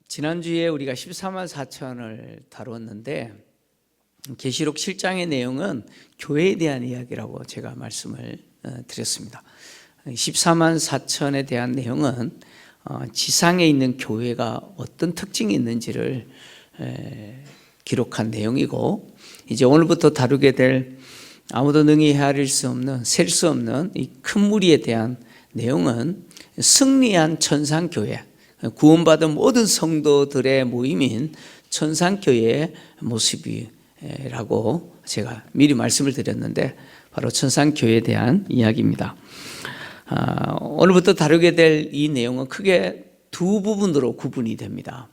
지난주에 우리가 14만 4천을 다루었는데 계시록 7장의 내용은 교회에 대한 이야기라고 제가 말씀을 드렸습니다. 14만 4천에 대한 내용은 지상에 있는 교회가 어떤 특징이 있는지를 기록한 내용이고, 이제 오늘부터 다루게 될 아무도 능히 헤아릴 수 없는, 셀 수 없는 이 큰 무리에 대한 내용은 승리한 천상교회, 구원받은 모든 성도들의 모임인 천상교회의 모습이라고 제가 미리 말씀을 드렸는데, 바로 천상교회에 대한 이야기입니다. 오늘부터 다루게 될 이 내용은 크게 두 부분으로 구분이 됩니다.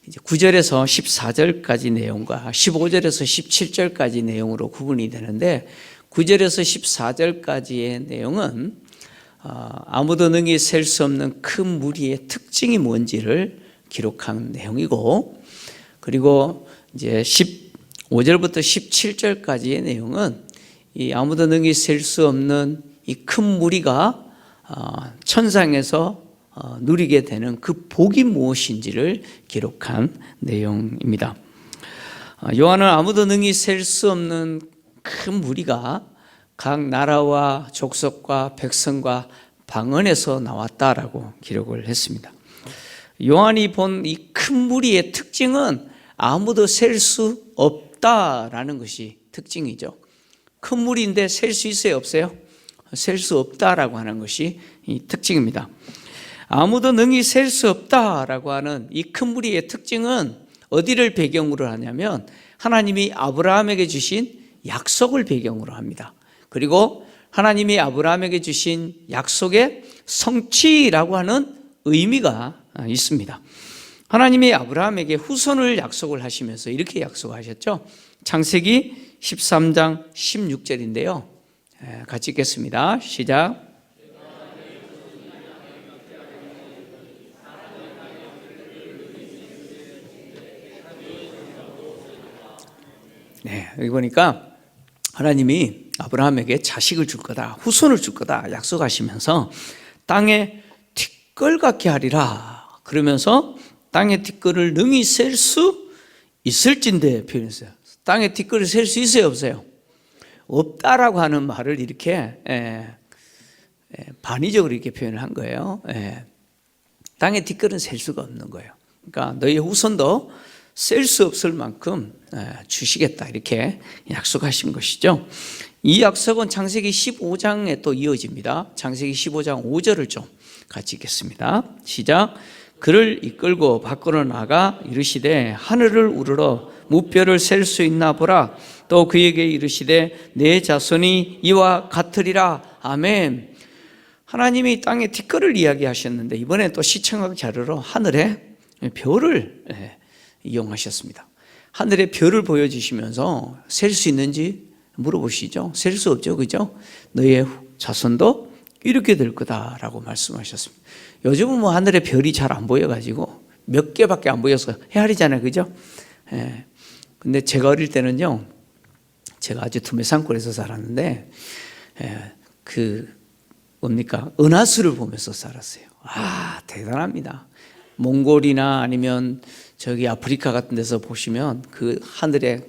이제 9절에서 14절까지 내용과 15절에서 17절까지 내용으로 구분이 되는데, 9절에서 14절까지의 내용은 아무도 능히 셀 수 없는 큰 무리의 특징이 뭔지를 기록한 내용이고, 그리고 이제 15절부터 17절까지의 내용은 이 아무도 능히 셀 수 없는 이 큰 무리가 천상에서 누리게 되는 그 복이 무엇인지를 기록한 내용입니다. 요한은 아무도 능히 셀 수 없는 큰 무리가 각 나라와 족속과 백성과 방언에서 나왔다라고 기록을 했습니다. 요한이 본 이 큰 무리의 특징은 아무도 셀 수 없다라는 것이 특징이죠. 큰 무리인데 셀 수 있어요, 없어요? 셀 수 없다라고 하는 것이 이 특징입니다. 아무도 능히 셀 수 없다라고 하는 이 큰 무리의 특징은 어디를 배경으로 하냐면 하나님이 아브라함에게 주신 약속을 배경으로 합니다. 그리고 하나님이 아브라함에게 주신 약속의 성취라고 하는 의미가 있습니다. 하나님이 아브라함에게 후손을 약속을 하시면서 이렇게 약속하셨죠. 창세기 13장 16절인데요. 같이 읽겠습니다. 시작. 여기 보니까 하나님이 아브라함에게 자식을 줄 거다, 후손을 줄 거다 약속하시면서 땅에 티끌같게 하리라 그러면서 땅의 티끌을 능히 셀 수 있을진데 표현했어요. 땅의 티끌을 셀 수 있어요, 없어요? 없다라고 하는 말을 이렇게 반의적으로 이렇게 표현을 한 거예요. 땅의 티끌은 셀 수가 없는 거예요. 그러니까 너희 후손도 셀 수 없을 만큼 주시겠다 이렇게 약속하신 것이죠. 이 약속은 창세기 15장에 또 이어집니다. 창세기 15장 5절을 좀 같이 읽겠습니다. 시작. 그를 이끌고 밖으로 나가 이르시되 하늘을 우러러 무뼈를 셀 수 있나 보라. 또 그에게 이르시되 내 자손이 이와 같으리라. 아멘. 하나님이 땅의 티끌을 이야기하셨는데 이번에 또 시청각 자료로 하늘의 별을 이용하셨습니다. 하늘의 별을 보여주시면서 셀 수 있는지 물어보시죠. 셀 수 없죠, 그죠? 너의 자손도 이렇게 될 거다라고 말씀하셨습니다. 요즘은 뭐 하늘의 별이 잘 안 보여가지고 몇 개밖에 안 보여서 헤아리잖아요, 그죠? 근데 제가 어릴 때는요, 제가 아주 두메산골에서 살았는데 은하수를 보면서 살았어요. 대단합니다. 몽골이나 아니면 저기 아프리카 같은 데서 보시면 그 하늘에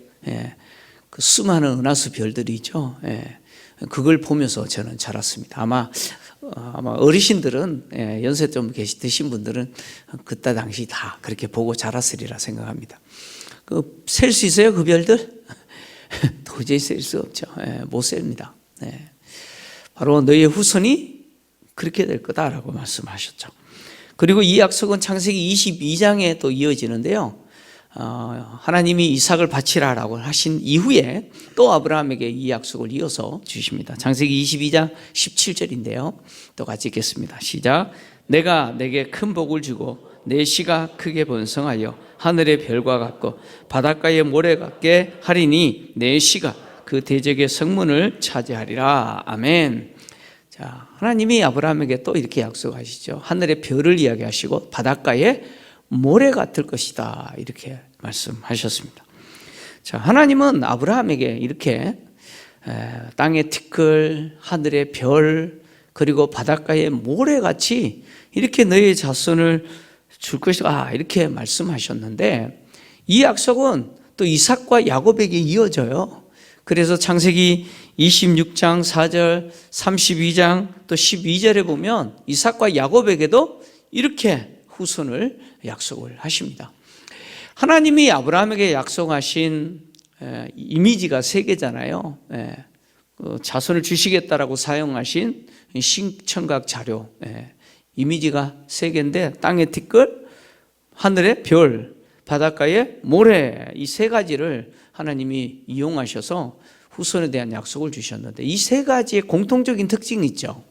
그 수많은 은하수 별들이 있죠. 그걸 보면서 저는 자랐습니다. 아마 어르신들은 연세 좀 드신 분들은 그때 당시 다 그렇게 보고 자랐으리라 생각합니다. 셀 수 있어요, 그 별들? 도저히 셀 수 없죠. 못 셉니다. 바로 너의 후손이 그렇게 될 거다라고 말씀하셨죠. 그리고 이 약속은 창세기 22장에 또 이어지는데요. 하나님이 이삭을 바치라라고 하신 이후에 또 아브라함에게 이 약속을 이어서 주십니다. 창세기 22장 17절인데요. 또 같이 읽겠습니다. 시작. 내가 내게 큰 복을 주고 내 씨가 크게 번성하여 하늘의 별과 같고 바닷가의 모래 같게 하리니 내 씨가 그 대적의 성문을 차지하리라. 아멘. 자, 하나님이 아브라함에게 또 이렇게 약속하시죠. 하늘의 별을 이야기하시고 바닷가에 모래 같을 것이다 이렇게 말씀하셨습니다. 자, 하나님은 아브라함에게 이렇게 땅의 티끌, 하늘의 별, 그리고 바닷가의 모래같이 이렇게 너의 자손을 줄 것이다 이렇게 말씀하셨는데 이 약속은 또 이삭과 야곱에게 이어져요. 그래서 창세기 26장 4절, 32장 또 12절에 보면 이삭과 야곱에게도 이렇게 후손을 약속을 하십니다. 하나님이 아브라함에게 약속하신 이미지가 세 개잖아요. 자손을 주시겠다라고 사용하신 신청각 자료, 이미지가 세 개인데 땅의 티끌, 하늘의 별, 바닷가의 모래, 이 세 가지를 하나님이 이용하셔서 후손에 대한 약속을 주셨는데 이 세 가지의 공통적인 특징이 있죠.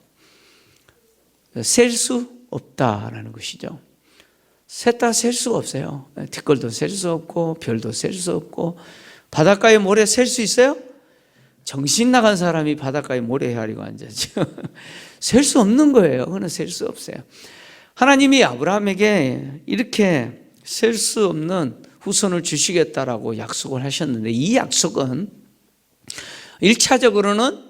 셀 수 없다라는 것이죠. 셋 다 셀 수가 없어요. 티끌도 셀 수 없고 별도 셀 수 없고 바닷가의 모래 셀 수 있어요? 정신 나간 사람이 바닷가에 모래 헤아리고 앉았죠. 셀 수 없는 거예요. 그건 셀 수 없어요. 하나님이 아브라함에게 이렇게 셀 수 없는 후손을 주시겠다라고 약속을 하셨는데 이 약속은 1차적으로는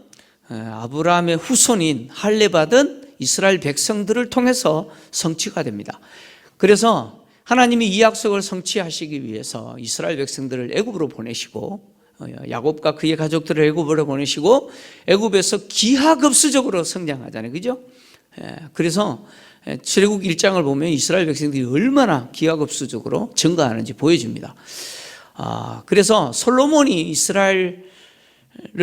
아브라함의 후손인 할례 받은 이스라엘 백성들을 통해서 성취가 됩니다. 그래서 하나님이 이 약속을 성취하시기 위해서 이스라엘 백성들을 애굽으로 보내시고 야곱과 그의 가족들을 애굽으로 보내시고 애굽에서 기하급수적으로 성장하잖아요. 그죠? 그래서 출애굽 1장을 보면 이스라엘 백성들이 얼마나 기하급수적으로 증가하는지 보여줍니다. 그래서 솔로몬이 이스라엘을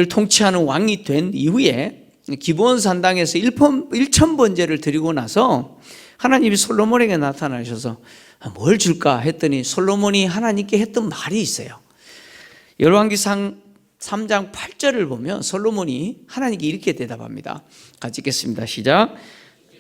통치하는 왕이 된 이후에 기브온 산당에서 1000번제를 드리고 나서 하나님이 솔로몬에게 나타나셔서 뭘 줄까 했더니 솔로몬이 하나님께 했던 말이 있어요. 열왕기상 3장 8절을 보면 솔로몬이 하나님께 이렇게 대답합니다. 같이 읽겠습니다. 시작.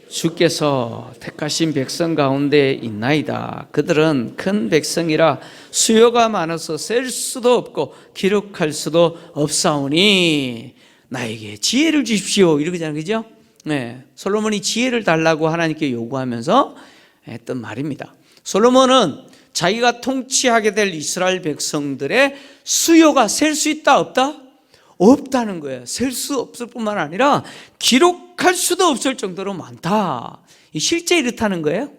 주께서 택하신 백성 가운데 있나이다. 그들은 큰 백성이라 수요가 많아서 셀 수도 없고 기록할 수도 없사오니 나에게 지혜를 주십시오. 이러잖아요. 그죠? 네. 솔로몬이 지혜를 달라고 하나님께 요구하면서 했던 말입니다. 솔로몬은 자기가 통치하게 될 이스라엘 백성들의 수요가 셀 수 있다 없다? 없다는 거예요. 셀 수 없을 뿐만 아니라 기록할 수도 없을 정도로 많다. 실제 이렇다는 거예요?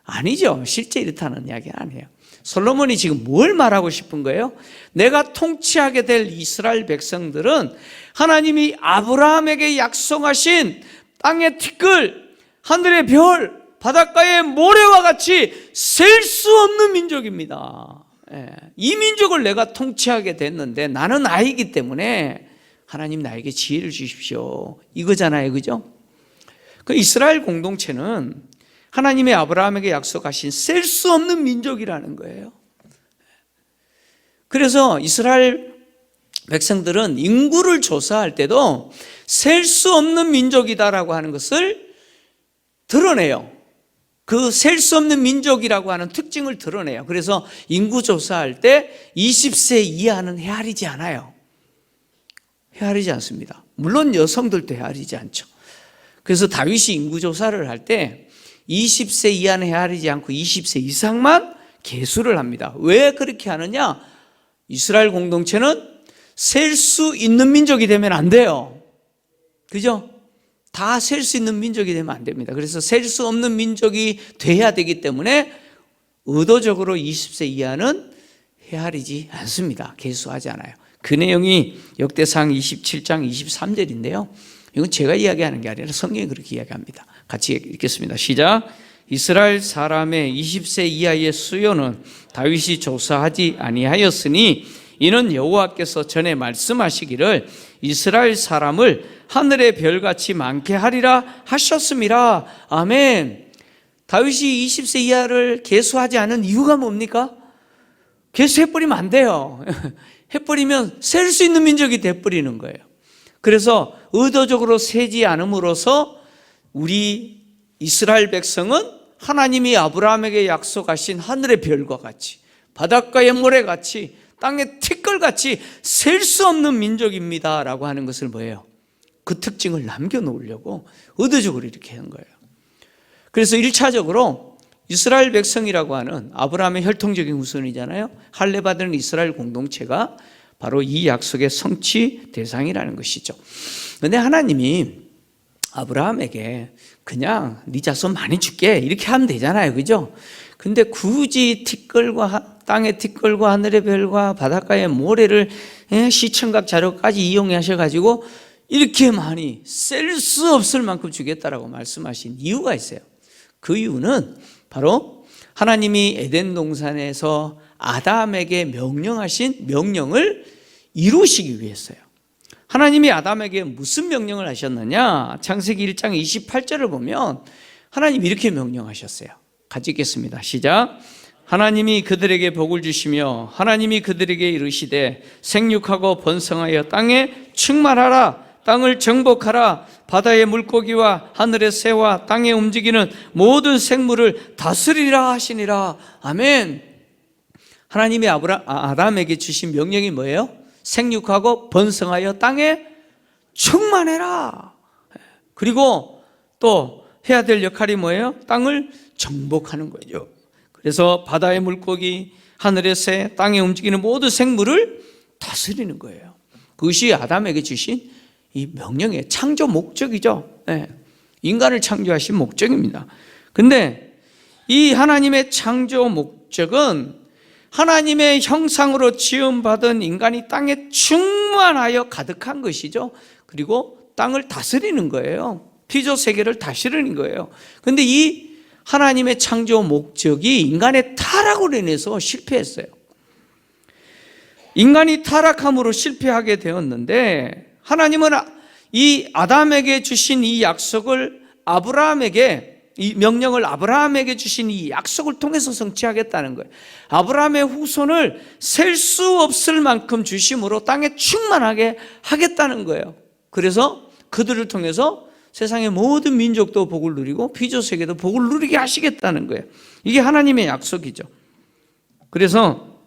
아니죠. 실제 이렇다는 이야기 아니에요. 솔로몬이 지금 뭘 말하고 싶은 거예요? 내가 통치하게 될 이스라엘 백성들은 하나님이 아브라함에게 약속하신 땅의 티끌, 하늘의 별, 바닷가의 모래와 같이 셀 수 없는 민족입니다. 이 민족을 내가 통치하게 됐는데 나는 아이기 때문에 하나님 나에게 지혜를 주십시오. 이거잖아요. 그죠? 그 이스라엘 공동체는 하나님의 아브라함에게 약속하신 셀 수 없는 민족이라는 거예요. 그래서 이스라엘 백성들은 인구를 조사할 때도 셀 수 없는 민족이다라고 하는 것을 드러내요. 그 셀 수 없는 민족이라고 하는 특징을 드러내요. 그래서 인구 조사할 때 20세 이하는 헤아리지 않아요. 헤아리지 않습니다. 물론 여성들도 헤아리지 않죠. 그래서 다윗이 인구 조사를 할 때 20세 이하는 헤아리지 않고 20세 이상만 계수를 합니다. 왜 그렇게 하느냐? 이스라엘 공동체는 셀 수 있는 민족이 되면 안 돼요. 그죠? 다 셀 수 있는 민족이 되면 안 됩니다. 그래서 셀 수 없는 민족이 돼야 되기 때문에 의도적으로 20세 이하는 헤아리지 않습니다. 계수하지 않아요. 그 내용이 역대상 27장 23절인데요. 이건 제가 이야기하는 게 아니라 성경이 그렇게 이야기합니다. 같이 읽겠습니다. 시작. 이스라엘 사람의 20세 이하의 수요는 다윗이 조사하지 아니하였으니 이는 여호와께서 전에 말씀하시기를 이스라엘 사람을 하늘의 별같이 많게 하리라 하셨음이라. 아멘. 다윗이 20세 이하를 계수하지 않은 이유가 뭡니까? 계수해버리면 안 돼요. 해버리면 셀 수 있는 민족이 돼버리는 거예요. 그래서 의도적으로 세지 않음으로써 우리 이스라엘 백성은 하나님이 아브라함에게 약속하신 하늘의 별과 같이 바닷가의 모래같이 땅의 티끌같이 셀 수 없는 민족입니다 라고 하는 것을 뭐예요? 그 특징을 남겨놓으려고 의도적으로 이렇게 한 거예요. 그래서 1차적으로 이스라엘 백성이라고 하는 아브라함의 혈통적인 후손이잖아요. 할례 받은 이스라엘 공동체가 바로 이 약속의 성취 대상이라는 것이죠. 그런데 하나님이 아브라함에게 그냥 네 자손 많이 줄게 이렇게 하면 되잖아요, 그죠? 근데 굳이 티끌과 땅의 티끌과 하늘의 별과 바닷가의 모래를 시청각 자료까지 이용하셔가지고 이렇게 많이 셀 수 없을 만큼 주겠다라고 말씀하신 이유가 있어요. 그 이유는 바로 하나님이 에덴 동산에서 아담에게 명령하신 명령을 이루시기 위해서요. 하나님이 아담에게 무슨 명령을 하셨느냐? 창세기 1장 28절을 보면 하나님이 이렇게 명령하셨어요. 같이 읽겠습니다. 시작. 하나님이 그들에게 복을 주시며 하나님이 그들에게 이르시되 생육하고 번성하여 땅에 충만하라. 땅을 정복하라. 바다의 물고기와 하늘의 새와 땅에 움직이는 모든 생물을 다스리라 하시니라. 아멘. 하나님이 아담에게 주신 명령이 뭐예요? 생육하고 번성하여 땅에 충만해라. 그리고 또 해야 될 역할이 뭐예요? 땅을 정복하는 거죠. 그래서 바다의 물고기, 하늘의 새, 땅에 움직이는 모든 생물을 다스리는 거예요. 그것이 아담에게 주신 이 명령의 창조 목적이죠. 인간을 창조하신 목적입니다. 근데 이 하나님의 창조 목적은 하나님의 형상으로 지음받은 인간이 땅에 충만하여 가득한 것이죠. 그리고 땅을 다스리는 거예요. 피조 세계를 다스리는 거예요. 근데 이 하나님의 창조 목적이 인간의 타락으로 인해서 실패했어요. 인간이 타락함으로 실패하게 되었는데 하나님은 이 아담에게 주신 이 약속을 이 명령을 아브라함에게 주신 이 약속을 통해서 성취하겠다는 거예요. 아브라함의 후손을 셀 수 없을 만큼 주심으로 땅에 충만하게 하겠다는 거예요. 그래서 그들을 통해서 세상의 모든 민족도 복을 누리고 피조세계도 복을 누리게 하시겠다는 거예요. 이게 하나님의 약속이죠. 그래서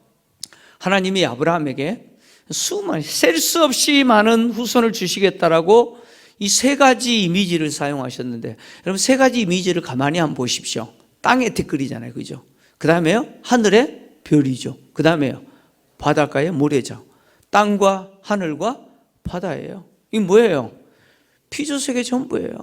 하나님이 아브라함에게 셀 수 없이 많은 후손을 주시겠다라고 이 세 가지 이미지를 사용하셨는데, 여러분 세 가지 이미지를 가만히 한번 보십시오. 땅의 티끌이잖아요, 그죠? 그 다음에요 하늘의 별이죠. 그 다음에요 바닷가의 모래죠. 땅과 하늘과 바다예요. 이게 뭐예요? 피조세계 전부예요.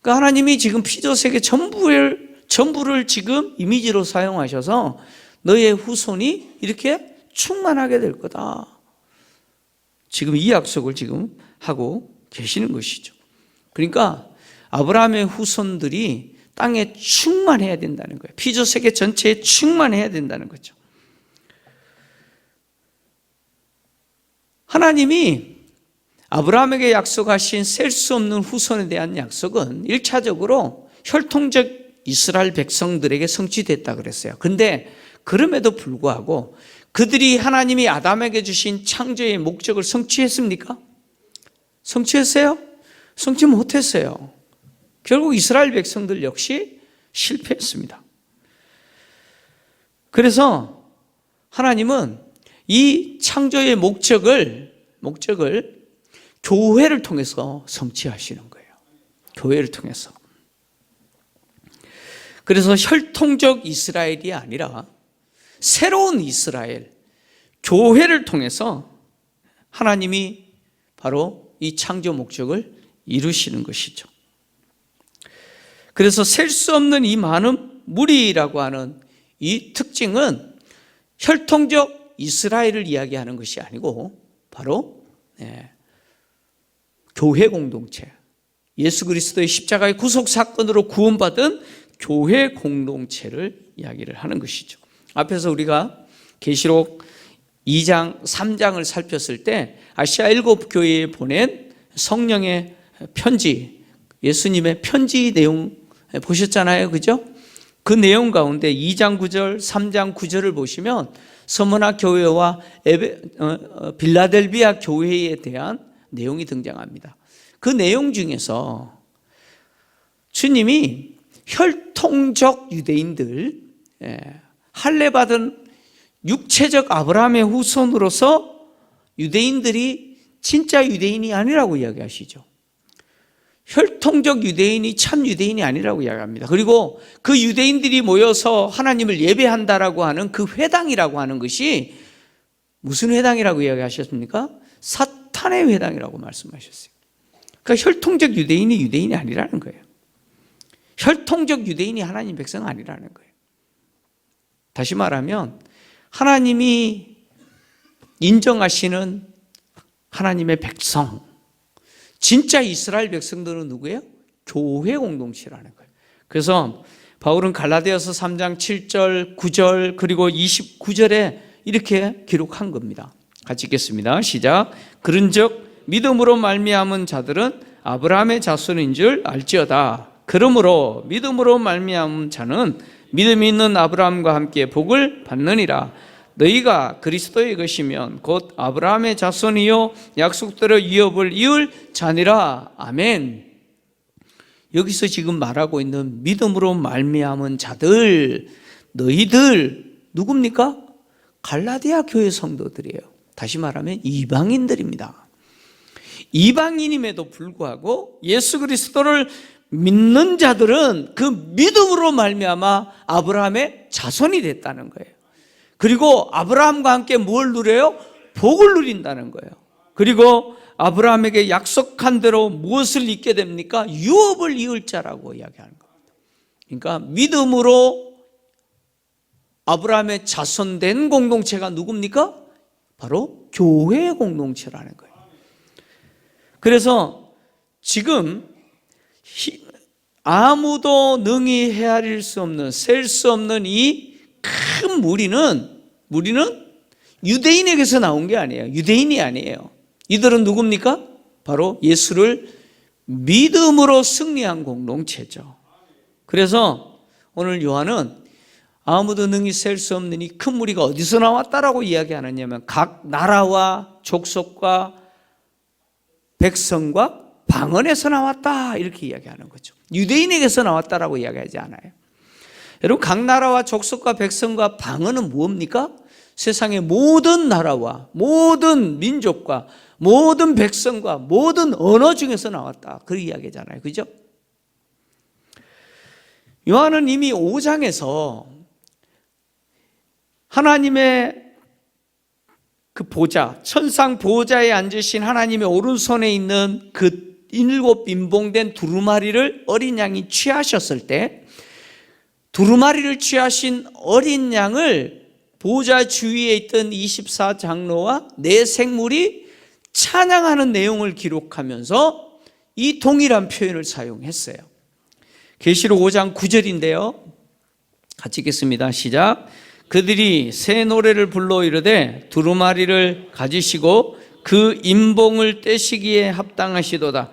그러니까 하나님이 지금 피조세계 전부를 지금 이미지로 사용하셔서 너의 후손이 이렇게 충만하게 될 거다. 지금 이 약속을 지금 하고 계시는 것이죠. 그러니까 아브라함의 후손들이 땅에 충만해야 된다는 거예요. 피조세계 전체에 충만해야 된다는 거죠. 하나님이 아브라함에게 약속하신 셀 수 없는 후손에 대한 약속은 1차적으로 혈통적 이스라엘 백성들에게 성취됐다 그랬어요. 근데 그럼에도 불구하고 그들이 하나님이 아담에게 주신 창조의 목적을 성취했습니까? 성취했어요? 성취 못했어요. 결국 이스라엘 백성들 역시 실패했습니다. 그래서 하나님은 이 창조의 목적을 교회를 통해서 성취하시는 거예요. 교회를 통해서. 그래서 혈통적 이스라엘이 아니라 새로운 이스라엘, 교회를 통해서 하나님이 바로 이 창조 목적을 이루시는 것이죠. 그래서 셀 수 없는 이 많은 무리라고 하는 이 특징은 혈통적 이스라엘을 이야기하는 것이 아니고 바로 교회 공동체, 예수 그리스도의 십자가의 구속 사건으로 구원받은 교회 공동체를 이야기를 하는 것이죠. 앞에서 우리가 계시록 2장, 3장을 살폈을 때 아시아 7교회에 보낸 성령의 편지, 예수님의 편지 내용 보셨잖아요, 그죠? 그 내용 가운데 2장 9절, 3장 9절을 보시면 서머나 교회와 빌라델비아 교회에 대한 내용이 등장합니다. 그 내용 중에서 주님이 혈통적 유대인들, 할례받은 육체적 아브라함의 후손으로서 유대인들이 진짜 유대인이 아니라고 이야기하시죠. 혈통적 유대인이 참 유대인이 아니라고 이야기합니다. 그리고 그 유대인들이 모여서 하나님을 예배한다라고 하는 그 회당이라고 하는 것이 무슨 회당이라고 이야기하셨습니까? 사탄의 회당이라고 말씀하셨어요. 그러니까 혈통적 유대인이 유대인이 아니라는 거예요. 혈통적 유대인이 하나님 백성 아니라는 거예요. 다시 말하면 하나님이 인정하시는 하나님의 백성, 진짜 이스라엘 백성들은 누구예요? 교회 공동체라는 거예요. 그래서 바울은 갈라디아서 3장 7절, 9절 그리고 29절에 이렇게 기록한 겁니다. 같이 읽겠습니다. 시작. 그런즉 믿음으로 말미암은 자들은 아브라함의 자손인 줄 알지어다. 그러므로 믿음으로 말미암은 자는 믿음이 있는 아브라함과 함께 복을 받느니라. 너희가 그리스도의 것이면 곧 아브라함의 자손이요 약속대로 유업을 이을 자니라. 아멘. 여기서 지금 말하고 있는 믿음으로 말미암은 자들, 너희들 누굽니까? 갈라디아 교회 성도들이에요. 다시 말하면 이방인들입니다. 이방인임에도 불구하고 예수 그리스도를 믿는 자들은 그 믿음으로 말미암아 아브라함의 자손이 됐다는 거예요. 그리고 아브라함과 함께 뭘 누려요? 복을 누린다는 거예요. 그리고 아브라함에게 약속한 대로 무엇을 잊게 됩니까? 유업을 이을 자라고 이야기하는 겁니다. 그러니까 믿음으로 아브라함의 자손된 공동체가 누굽니까? 바로 교회 공동체라는 거예요. 그래서 지금 아무도 능히 헤아릴 수 없는, 셀 수 없는 이 큰 무리는 유대인에게서 나온 게 아니에요. 유대인이 아니에요. 이들은 누굽니까? 바로 예수를 믿음으로 승리한 공동체죠. 그래서 오늘 요한은 아무도 능히 셀 수 없는 이 큰 무리가 어디서 나왔다라고 이야기하느냐면 각 나라와 족속과 백성과 방언에서 나왔다 이렇게 이야기하는 거죠. 유대인에게서 나왔다라고 이야기하지 않아요. 여러분, 각 나라와 족속과 백성과 방언은 뭡니까? 세상의 모든 나라와 모든 민족과 모든 백성과 모든 언어 중에서 나왔다. 그 이야기잖아요. 그죠? 요한은 이미 5장에서 하나님의 그 보좌, 천상 보좌에 앉으신 하나님의 오른손에 있는 그 7 인봉된 두루마리를 어린 양이 취하셨을 때 두루마리를 취하신 어린 양을 보좌 주위에 있던 24장로와 네 생물이 찬양하는 내용을 기록하면서 이 동일한 표현을 사용했어요. 계시록 5장 9절인데요. 같이 읽겠습니다. 시작. 그들이 새 노래를 불러 이르되 두루마리를 가지시고 그 인봉을 떼시기에 합당하시도다.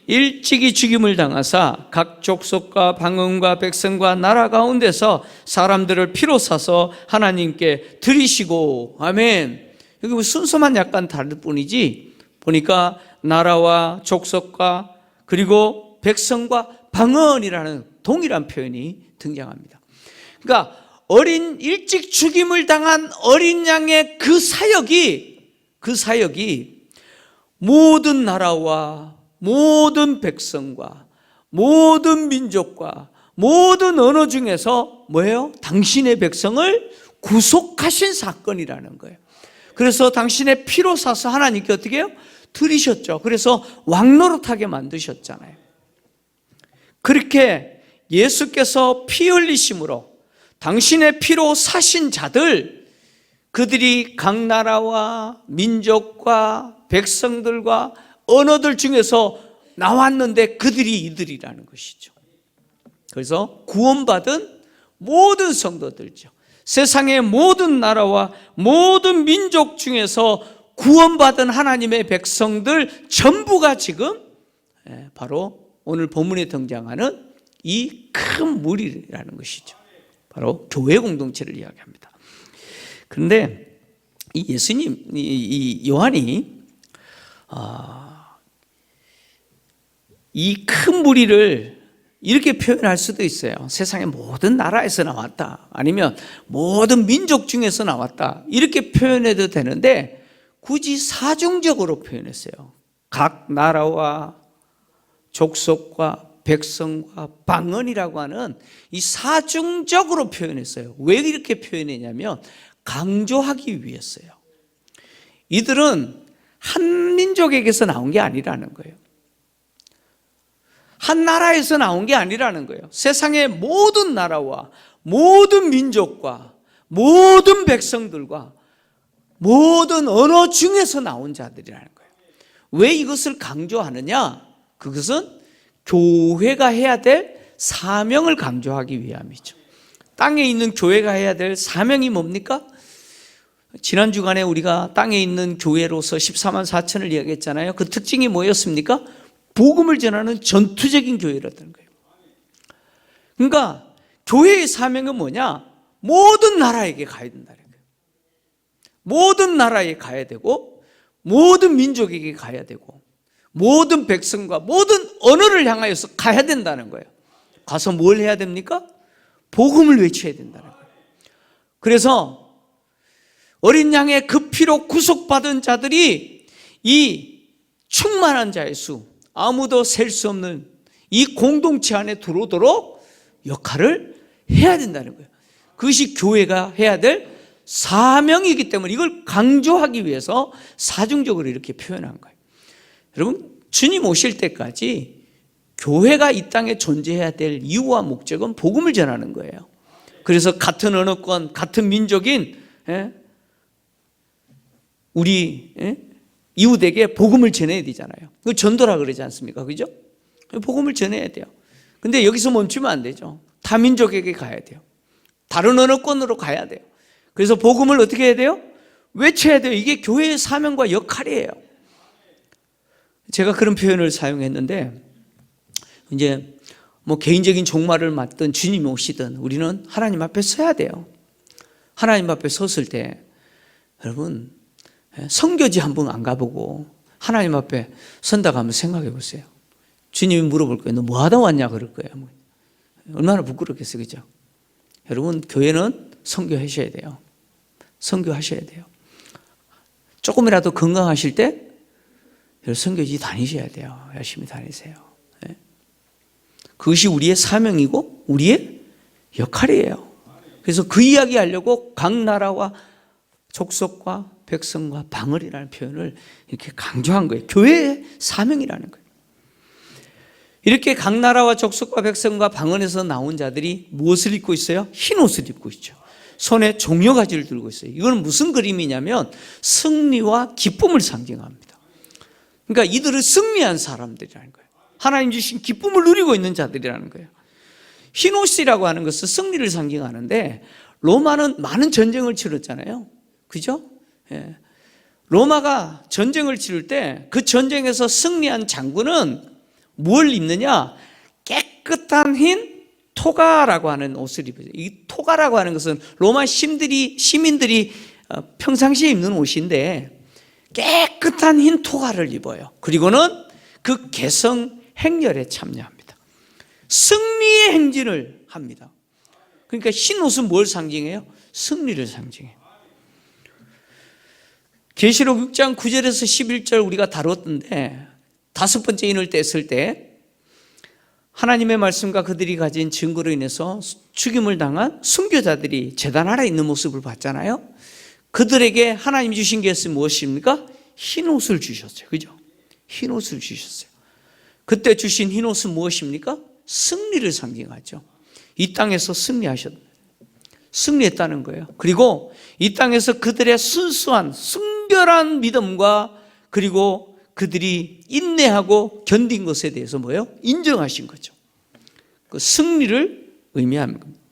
일찍이 죽임을 당하사 각 족속과 방언과 백성과 나라 가운데서 사람들을 피로 사서 하나님께 드리시고. 아멘. 여기 순서만 약간 다를 뿐이지 보니까 나라와 족속과 그리고 백성과 방언이라는 동일한 표현이 등장합니다. 그러니까 일찍 죽임을 당한 어린 양의 그 사역이 모든 나라와 모든 백성과 모든 민족과 모든 언어 중에서 뭐예요? 당신의 백성을 구속하신 사건이라는 거예요. 그래서 당신의 피로 사서 하나님께 어떻게 해요? 드리셨죠. 그래서 왕노릇하게 만드셨잖아요. 그렇게 예수께서 피 흘리심으로 당신의 피로 사신 자들, 그들이 각 나라와 민족과 백성들과 언어들 중에서 나왔는데 그들이 이들이라는 것이죠. 그래서 구원받은 모든 성도들이죠. 세상의 모든 나라와 모든 민족 중에서 구원받은 하나님의 백성들 전부가 지금 바로 오늘 본문에 등장하는 이 큰 무리라는 것이죠. 바로 교회 공동체를 이야기합니다. 그런데 이 예수님, 이 요한이 이 큰 무리를 이렇게 표현할 수도 있어요. 세상의 모든 나라에서 나왔다. 아니면 모든 민족 중에서 나왔다. 이렇게 표현해도 되는데 굳이 사중적으로 표현했어요. 각 나라와 족속과 백성과 방언이라고 하는 이 사중적으로 표현했어요. 왜 이렇게 표현했냐면 강조하기 위해서요. 이들은 한 민족에게서 나온 게 아니라는 거예요. 한 나라에서 나온 게 아니라는 거예요. 세상의 모든 나라와 모든 민족과 모든 백성들과 모든 언어 중에서 나온 자들이라는 거예요. 왜 이것을 강조하느냐? 그것은 교회가 해야 될 사명을 강조하기 위함이죠. 땅에 있는 교회가 해야 될 사명이 뭡니까? 지난 주간에 우리가 땅에 있는 교회로서 14만 4천을 이야기했잖아요. 그 특징이 뭐였습니까? 복음을 전하는 전투적인 교회라는 거예요. 그러니까 교회의 사명은 뭐냐? 모든 나라에게 가야 된다는 거예요. 모든 나라에 가야 되고 모든 민족에게 가야 되고 모든 백성과 모든 언어를 향하여서 가야 된다는 거예요. 가서 뭘 해야 됩니까? 복음을 외쳐야 된다는 거예요. 그래서 어린 양의 그 피로 구속받은 자들이 이 충만한 자의 수, 아무도 셀 수 없는 이 공동체 안에 들어오도록 역할을 해야 된다는 거예요. 그것이 교회가 해야 될 사명이기 때문에 이걸 강조하기 위해서 사중적으로 이렇게 표현한 거예요. 여러분, 주님 오실 때까지 교회가 이 땅에 존재해야 될 이유와 목적은 복음을 전하는 거예요. 그래서 같은 언어권, 같은 민족인 우리 이웃에게 복음을 전해야 되잖아요. 그 전도라 그러지 않습니까? 그죠? 복음을 전해야 돼요. 근데 여기서 멈추면 안 되죠. 타민족에게 가야 돼요. 다른 언어권으로 가야 돼요. 그래서 복음을 어떻게 해야 돼요? 외쳐야 돼요. 이게 교회의 사명과 역할이에요. 제가 그런 표현을 사용했는데, 이제 뭐 개인적인 종말을 맞든 주님이 오시든 우리는 하나님 앞에 서야 돼요. 하나님 앞에 섰을 때 여러분 선교지 한번 안 가보고 하나님 앞에 선다고 한번 생각해 보세요. 주님이 물어볼 거예요. 너 뭐 하다 왔냐 그럴 거예요. 얼마나 부끄럽겠어요. 그죠? 여러분, 교회는 선교하셔야 돼요. 선교하셔야 돼요. 조금이라도 건강하실 때 선교지 다니셔야 돼요. 열심히 다니세요. 그것이 우리의 사명이고 우리의 역할이에요. 그래서 그 이야기 하려고 각 나라와 족속과 백성과 방언이라는 표현을 이렇게 강조한 거예요. 교회의 사명이라는 거예요. 이렇게 각 나라와 족속과 백성과 방언에서 나온 자들이 무엇을 입고 있어요? 흰 옷을 입고 있죠. 손에 종려가지를 들고 있어요. 이건 무슨 그림이냐면 승리와 기쁨을 상징합니다. 그러니까 이들은 승리한 사람들이라는 거예요. 하나님 주신 기쁨을 누리고 있는 자들이라는 거예요. 흰 옷이라고 하는 것은 승리를 상징하는데 로마는 많은 전쟁을 치렀잖아요. 그죠? 예. 로마가 전쟁을 치를 때 그 전쟁에서 승리한 장군은 뭘 입느냐? 깨끗한 흰 토가라고 하는 옷을 입어요. 이 토가라고 하는 것은 로마 시민들이 평상시에 입는 옷인데 깨끗한 흰 토가를 입어요. 그리고는 그 개성 행렬에 참여합니다. 승리의 행진을 합니다. 그러니까 흰 옷은 뭘 상징해요? 승리를 상징해요. 계시록 6장 9절에서 11절 우리가 다뤘던데 5번째 인을 뗐을 때 하나님의 말씀과 그들이 가진 증거로 인해서 죽임을 당한 순교자들이 제단 아래 있는 모습을 봤잖아요. 그들에게 하나님 주신 것은 무엇입니까? 흰 옷을 주셨어요. 그죠? 흰 옷을 주셨어요. 그때 주신 흰 옷은 무엇입니까? 승리를 상징하죠. 이 땅에서 승리했다는 거예요. 그리고 이 땅에서 그들의 순수한 순결한 믿음과 그리고 그들이 인내하고 견딘 것에 대해서 뭐예요? 인정하신 거죠. 그 승리를 의미하는 겁니다.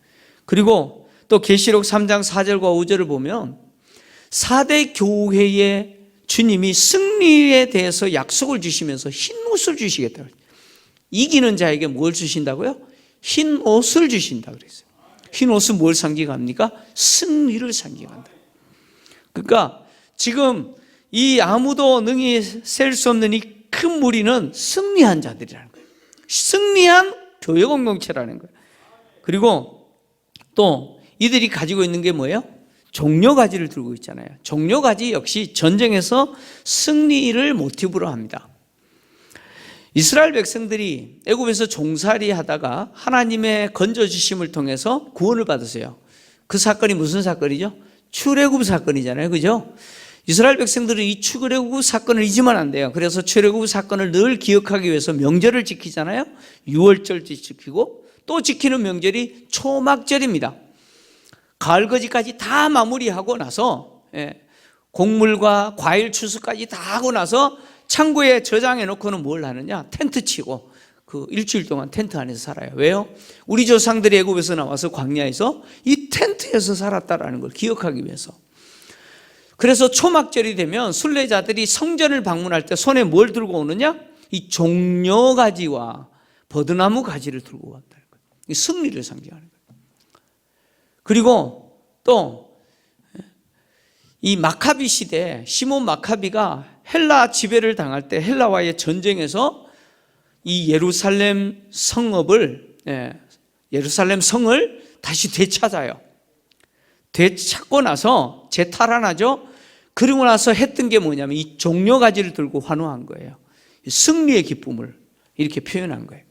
그리고 또 계시록 3장 4절과 5절을 보면 4대 교회에 주님이 승리에 대해서 약속을 주시면서 흰 옷을 주시겠다고. 이기는 자에게 뭘 주신다고요? 흰 옷을 주신다고 그랬어요. 흰 옷은 뭘 상징합니까? 승리를 상징한다. 그러니까 지금 이 아무도 능히 셀 수 없는 이 큰 무리는 승리한 자들이라는 거예요. 승리한 교회 공동체라는 거예요. 그리고 또 이들이 가지고 있는 게 뭐예요? 종려가지를 들고 있잖아요. 종려가지 역시 전쟁에서 승리를 모티브로 합니다. 이스라엘 백성들이 애굽에서 종살이 하다가 하나님의 건져주심을 통해서 구원을 받으세요. 그 사건이 무슨 사건이죠? 출애굽 사건이잖아요. 그죠? 이스라엘 백성들은 이 출애굽 사건을 잊으면 안 돼요. 그래서 출애굽 사건을 늘 기억하기 위해서 명절을 지키잖아요. 유월절도 지키고 또 지키는 명절이 초막절입니다. 가을거지까지 다 마무리하고 나서 곡물과 과일 추수까지 다 하고 나서 창고에 저장해 놓고는 뭘 하느냐? 텐트 치고 그 일주일 동안 텐트 안에서 살아요. 왜요? 우리 조상들이 애굽에서 나와서 광야에서 이 텐트에서 살았다라는 걸 기억하기 위해서. 그래서 초막절이 되면 순례자들이 성전을 방문할 때 손에 뭘 들고 오느냐? 이 종려가지와 버드나무 가지를 들고 왔다는 거예요. 이 승리를 상징하는 거예요. 그리고 또 이 마카비 시대, 시몬 마카비가 헬라 지배를 당할 때 헬라와의 전쟁에서 이 예루살렘 성을 다시 되찾아요. 되찾고 나서 재탈환하죠. 그리고 나서 했던 게 뭐냐면 이 종려가지를 들고 환호한 거예요. 승리의 기쁨을 이렇게 표현한 거예요.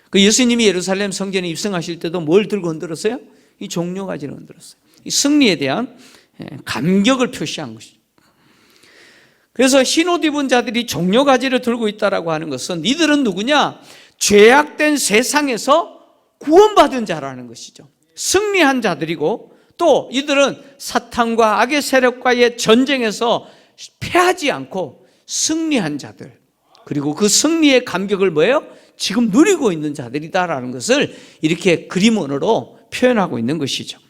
그 예수님이 예루살렘 성전에 입성하실 때도 뭘 들고 흔들었어요? 이 종려가지를 흔들었어요. 이 승리에 대한 감격을 표시한 것이죠. 그래서 흰옷 입은 자들이 종려가지를 들고 있다라고 하는 것은 이들은 누구냐? 죄악된 세상에서 구원받은 자라는 것이죠. 승리한 자들이고 또 이들은 사탄과 악의 세력과의 전쟁에서 패하지 않고 승리한 자들, 그리고 그 승리의 감격을 뭐예요? 지금 누리고 있는 자들이다라는 것을 이렇게 그림으로 표현하고 있는 것이죠.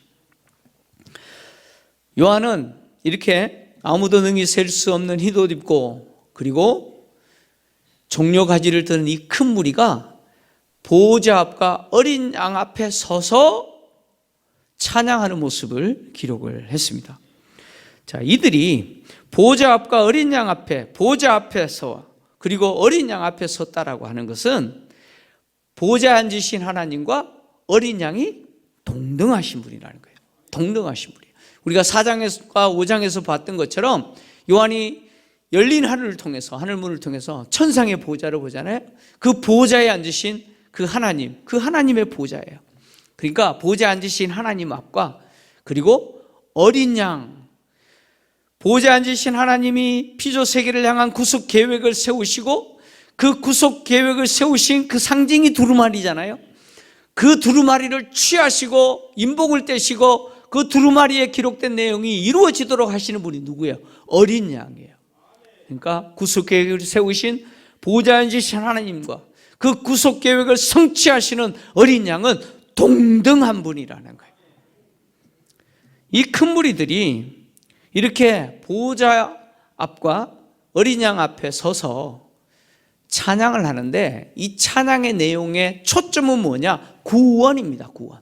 요한은 이렇게 아무도 능히 셀 수 없는 흰옷 입고 그리고 종려가지를 드는 이 큰 무리가 보호자 앞과 어린 양 앞에 서서 찬양하는 모습을 기록을 했습니다. 자, 이들이 보호자 앞과 어린 양 앞에, 보호자 앞에서 그리고 어린 양 앞에 섰다라고 하는 것은 보호자에 앉으신 하나님과 어린 양이 동등하신 분이라는 거예요. 동등하신 분이에요. 우리가 4장과 5장에서 봤던 것처럼 요한이 열린 하늘을 통해서, 하늘문을 통해서 천상의 보호자를 보잖아요. 그 보호자에 앉으신 그 하나님, 그 하나님의 보호자예요. 그러니까 보호자에 앉으신 하나님 앞과 그리고 어린 양, 보호자에 앉으신 하나님이 피조 세계를 향한 구속 계획을 세우시고 그 구속 계획을 세우신 그 상징이 두루마리잖아요. 그 두루마리를 취하시고 인복을 떼시고 그 두루마리에 기록된 내용이 이루어지도록 하시는 분이 누구예요? 어린 양이에요. 그러니까 구속 계획을 세우신 보호자에 앉으신 하나님과 그 구속 계획을 성취하시는 어린 양은 동등한 분이라는 거예요. 이 큰 무리들이 이렇게 보호자 앞과 어린 양 앞에 서서 찬양을 하는데 이 찬양의 내용의 초점은 뭐냐? 구원입니다. 구원.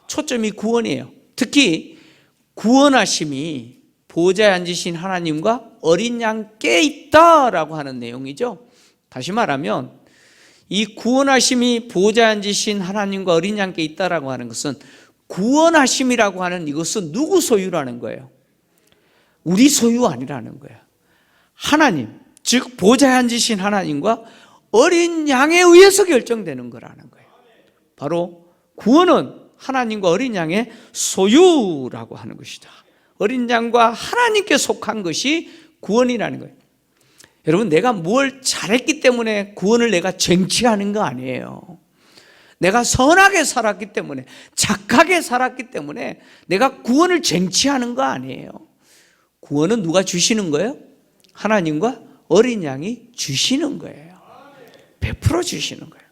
초점이 구원이에요. 특히 구원하심이 보호자에 앉으신 하나님과 어린 양께 있다라고 하는 내용이죠. 다시 말하면 이 구원하심이 보호자에 앉으신 하나님과 어린 양께 있다라고 하는 것은 구원하심이라고 하는 이것은 누구 소유라는 거예요? 우리 소유 아니라는 거예요. 하나님, 즉 보호자에 앉으신 하나님과 어린 양에 의해서 결정되는 거라는 거예요. 바로 구원은 하나님과 어린 양의 소유라고 하는 것이다. 어린 양과 하나님께 속한 것이 구원이라는 거예요. 여러분, 내가 뭘 잘했기 때문에 구원을 내가 쟁취하는 거 아니에요. 내가 선하게 살았기 때문에, 착하게 살았기 때문에 내가 구원을 쟁취하는 거 아니에요. 구원은 누가 주시는 거예요? 하나님과 어린 양이 주시는 거예요. 베풀어 주시는 거예요.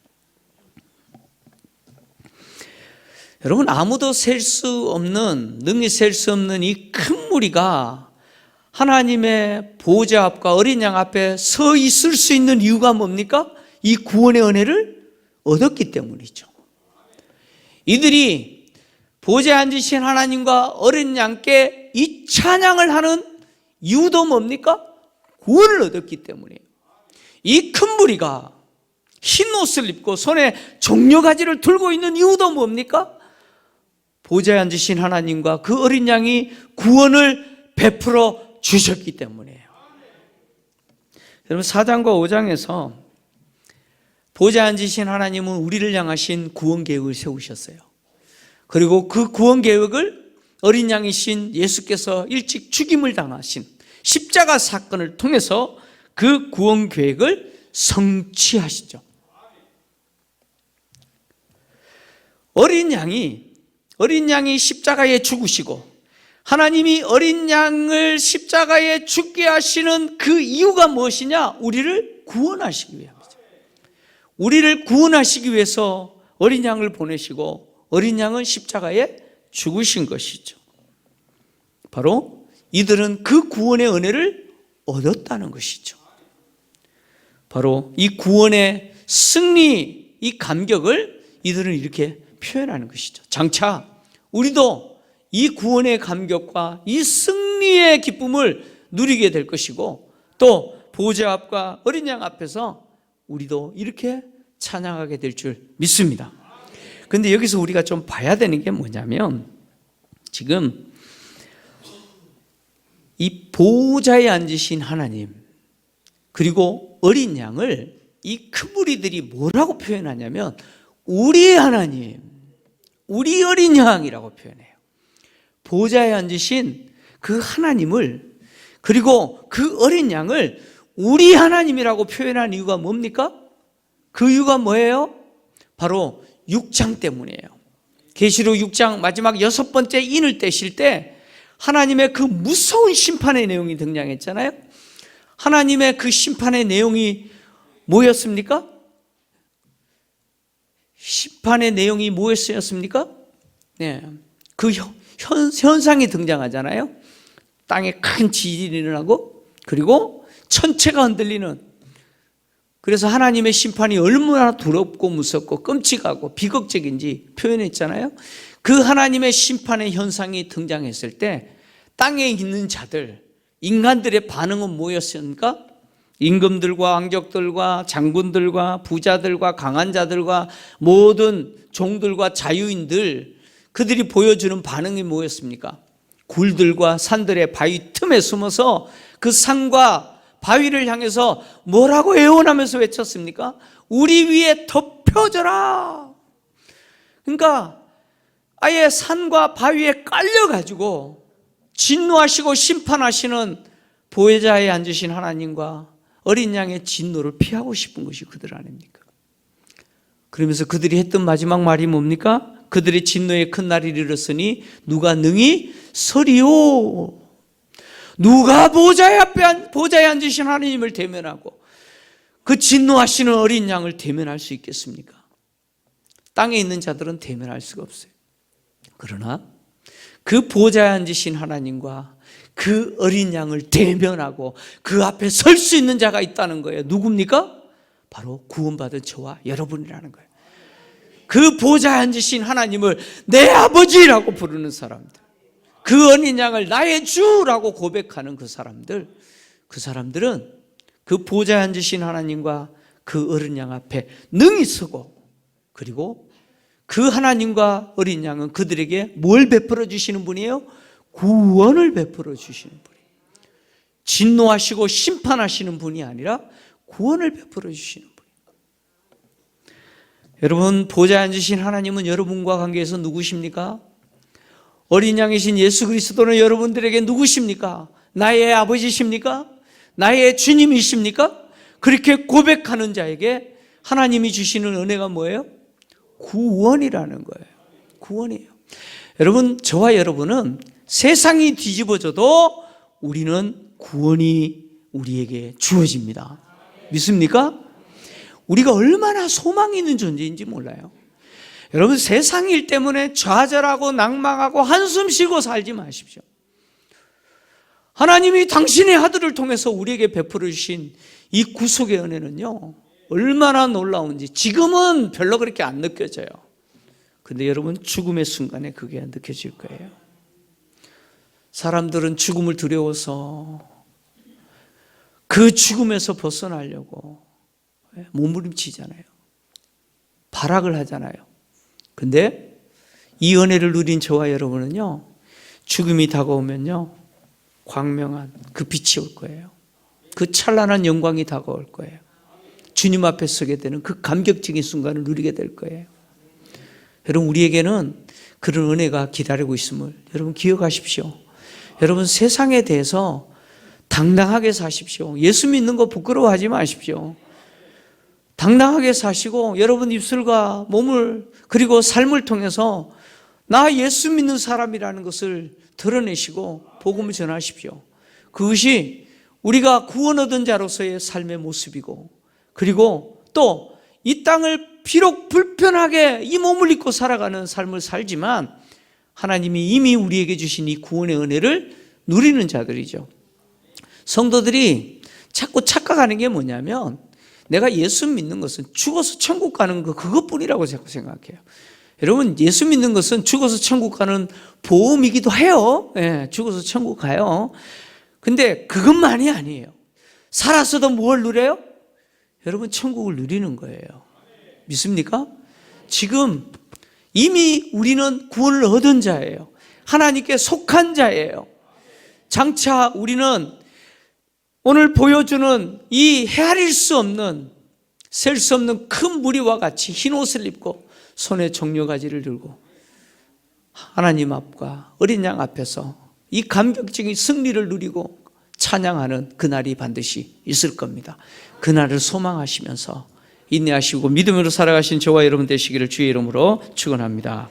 여러분, 아무도 셀 수 없는, 능히 셀 수 없는 이 큰 무리가 하나님의 보호자 앞과 어린 양 앞에 서 있을 수 있는 이유가 뭡니까? 이 구원의 은혜를 얻었기 때문이죠. 이들이 보호자에 앉으신 하나님과 어린 양께 이 찬양을 하는 이유도 뭡니까? 구원을 얻었기 때문이에요. 이 큰 무리가 흰 옷을 입고 손에 종려가지를 들고 있는 이유도 뭡니까? 보호자에 앉으신 하나님과 그 어린 양이 구원을 베풀어 주셨기 때문이에요. 여러분, 4장과 5장에서 보호자에 앉으신 하나님은 우리를 향하신 구원 계획을 세우셨어요. 그리고 그 구원 계획을 어린 양이신 예수께서 일찍 죽임을 당하신 십자가 사건을 통해서 그 구원 계획을 성취하시죠. 어린 양이 십자가에 죽으시고 하나님이 어린 양을 십자가에 죽게 하시는 그 이유가 무엇이냐? 우리를 구원하시기 위함이죠. 우리를 구원하시기 위해서 어린 양을 보내시고 어린 양은 십자가에 죽으신 것이죠. 바로 이들은 그 구원의 은혜를 얻었다는 것이죠. 바로 이 구원의 승리, 이 감격을 이들은 이렇게 표현하는 것이죠. 장차 우리도 이 구원의 감격과 이 승리의 기쁨을 누리게 될 것이고 또 보좌 앞과 어린 양 앞에서 우리도 이렇게 찬양하게 될 줄 믿습니다. 그런데 여기서 우리가 좀 봐야 되는 게 뭐냐면 지금 이 보좌에 앉으신 하나님 그리고 어린 양을 이 큰 무리들이 뭐라고 표현하냐면 우리 하나님, 우리 어린 양이라고 표현해요. 보좌에 앉으신 그 하나님을 그리고 그 어린 양을 우리 하나님이라고 표현한 이유가 뭡니까? 그 이유가 뭐예요? 바로 6장 때문이에요. 계시록 6장 마지막 6번째 인을 떼실 때 하나님의 그 무서운 심판의 내용이 등장했잖아요. 하나님의 그 심판의 내용이 뭐였습니까? 심판의 내용이 뭐였습니까? 네, 그 현상이 등장하잖아요. 땅에 큰 지진이 일어나고 그리고 천체가 흔들리는, 그래서 하나님의 심판이 얼마나 두렵고 무섭고 끔찍하고 비극적인지 표현했잖아요. 그 하나님의 심판의 현상이 등장했을 때 땅에 있는 자들, 인간들의 반응은 뭐였습니까? 임금들과 왕족들과 장군들과 부자들과 강한 자들과 모든 종들과 자유인들, 그들이 보여주는 반응이 뭐였습니까? 굴들과 산들의 바위 틈에 숨어서 그 산과 바위를 향해서 뭐라고 애원하면서 외쳤습니까? 우리 위에 덮여져라. 그러니까 아예 산과 바위에 깔려가지고 진노하시고 심판하시는 보혜자에 앉으신 하나님과 어린 양의 진노를 피하고 싶은 것이 그들 아닙니까? 그러면서 그들이 했던 마지막 말이 뭡니까? 그들의 진노의 큰 날이 이르렀으니 누가 능히 서리오. 누가 보좌에 앉으신 하나님을 대면하고 그 진노하시는 어린 양을 대면할 수 있겠습니까? 땅에 있는 자들은 대면할 수가 없어요. 그러나 그 보좌에 앉으신 하나님과 그 어린 양을 대면하고 그 앞에 설 수 있는 자가 있다는 거예요. 누굽니까? 바로 구원받은 저와 여러분이라는 거예요. 그 보좌에 앉으신 하나님을 내 아버지라고 부르는 사람들, 그 어린 양을 나의 주라고 고백하는 그 사람들은 그 보좌에 앉으신 하나님과 그 어린 양 앞에 능히 서고, 그리고 그 하나님과 어린 양은 그들에게 뭘 베풀어 주시는 분이에요? 구원을 베풀어 주시는 분이에요. 진노하시고 심판하시는 분이 아니라 구원을 베풀어 주시는 분이에요. 여러분, 보좌에 앉으신 하나님은 여러분과 관계에서 누구십니까? 어린 양이신 예수 그리스도는 여러분들에게 누구십니까? 나의 아버지십니까? 나의 주님이십니까? 그렇게 고백하는 자에게 하나님이 주시는 은혜가 뭐예요? 구원이라는 거예요. 구원이에요. 여러분, 저와 여러분은 세상이 뒤집어져도 우리는 구원이 우리에게 주어집니다. 믿습니까? 우리가 얼마나 소망이 있는 존재인지 몰라요. 여러분, 세상 일 때문에 좌절하고 낭망하고 한숨 쉬고 살지 마십시오. 하나님이 당신의 아들을 통해서 우리에게 베풀어 주신 이 구속의 은혜는요, 얼마나 놀라운지 지금은 별로 그렇게 안 느껴져요. 근데 여러분, 죽음의 순간에 그게 느껴질 거예요. 사람들은 죽음을 두려워서 그 죽음에서 벗어나려고 몸부림치잖아요. 발악을 하잖아요. 근데 이 은혜를 누린 저와 여러분은요, 죽음이 다가오면요, 광명한 그 빛이 올 거예요. 그 찬란한 영광이 다가올 거예요. 주님 앞에 서게 되는 그 감격적인 순간을 누리게 될 거예요. 여러분, 우리에게는 그런 은혜가 기다리고 있음을 여러분 기억하십시오. 여러분, 세상에 대해서 다 당당하게 사십시오. 예수 믿는 거 부끄러워하지 마십시오. 당당하게 사시고 여러분 입술과 몸을 그리고 삶을 통해서 나 예수 믿는 사람이라는 것을 드러내시고 복음을 전하십시오. 그것이 우리가 구원 얻은 자로서의 삶의 모습이고, 그리고 또 이 땅을 비록 불편하게 이 몸을 입고 살아가는 삶을 살지만 하나님이 이미 우리에게 주신 이 구원의 은혜를 누리는 자들이죠. 성도들이 자꾸 착각하는 게 뭐냐면, 내가 예수 믿는 것은 죽어서 천국 가는 거 그것뿐이라고 자꾸 생각해요. 여러분, 예수 믿는 것은 죽어서 천국 가는 보험이기도 해요. 예, 죽어서 천국 가요. 근데 그것만이 아니에요. 살아서도 뭘 누려요? 여러분, 천국을 누리는 거예요. 믿습니까? 지금 이미 우리는 구원을 얻은 자예요. 하나님께 속한 자예요. 장차 우리는 오늘 보여주는 이 헤아릴 수 없는, 셀 수 없는 큰 무리와 같이 흰 옷을 입고 손에 종려가지를 들고 하나님 앞과 어린 양 앞에서 이 감격적인 승리를 누리고 찬양하는 그날이 반드시 있을 겁니다. 그날을 소망하시면서 인내하시고 믿음으로 살아가신 저와 여러분 되시기를 주의 이름으로 축원합니다.